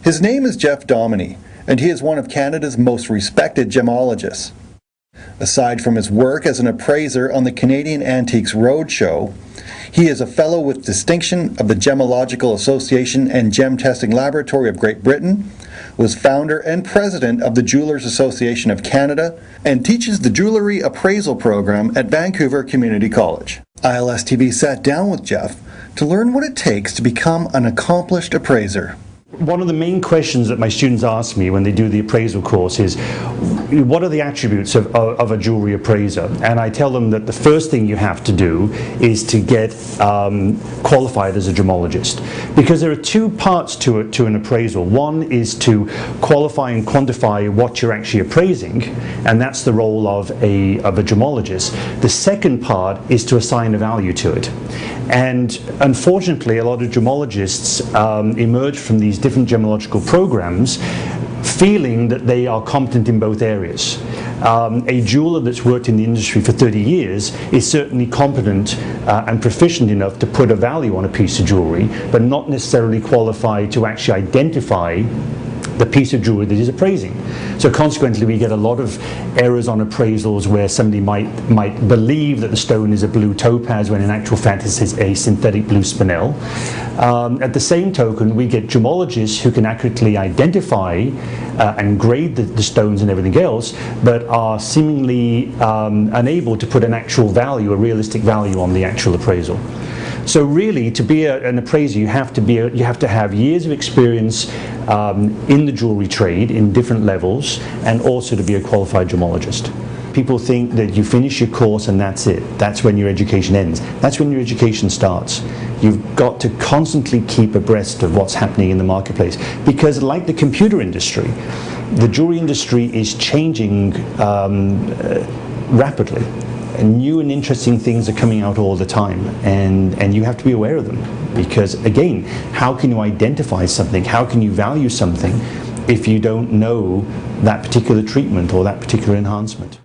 His name is Geoff Dominy, and he is one of Canada's most respected gemologists. Aside from his work as an appraiser on the Canadian Antiques Roadshow, he is a Fellow with Distinction of the Gemological Association and Gem Testing Laboratory of Great Britain, was founder and president of the Jewelers Association of Canada, and teaches the Jewelry Appraisal Program at Vancouver Community College. ILStv sat down with Geoff to learn what it takes to become an accomplished appraiser. One of the main questions that my students ask me when they do the appraisal course is, what are the attributes of a jewelry appraiser? And I tell them that the first thing you have to do is to get qualified as a gemologist. Because there are two parts to an appraisal. One is to qualify and quantify what you're actually appraising, and that's the role of a gemologist. The second part is to assign a value to it. And unfortunately, a lot of gemologists emerge from these different gemological programs feeling that they are competent in both areas. A jeweler that's worked in the industry for 30 years is certainly competent and proficient enough to put a value on a piece of jewelry, but not necessarily qualified to actually identify the piece of jewelry that is appraising. So consequently, we get a lot of errors on appraisals where somebody might believe that the stone is a blue topaz when in actual fact it is a synthetic blue spinel. At the same token, we get gemologists who can accurately identify and grade the stones and everything else, but are seemingly unable to put an actual value, a realistic value on the actual appraisal. So really, to be an appraiser, you have to have years of experience in the jewelry trade in different levels, and also to be a qualified gemologist. People think that you finish your course and that's it. That's when your education ends. That's when your education starts. You've got to constantly keep abreast of what's happening in the marketplace, because like the computer industry, the jewelry industry is changing rapidly. New and interesting things are coming out all the time, and you have to be aware of them, because again, how can you identify something, how can you value something if you don't know that particular treatment or that particular enhancement?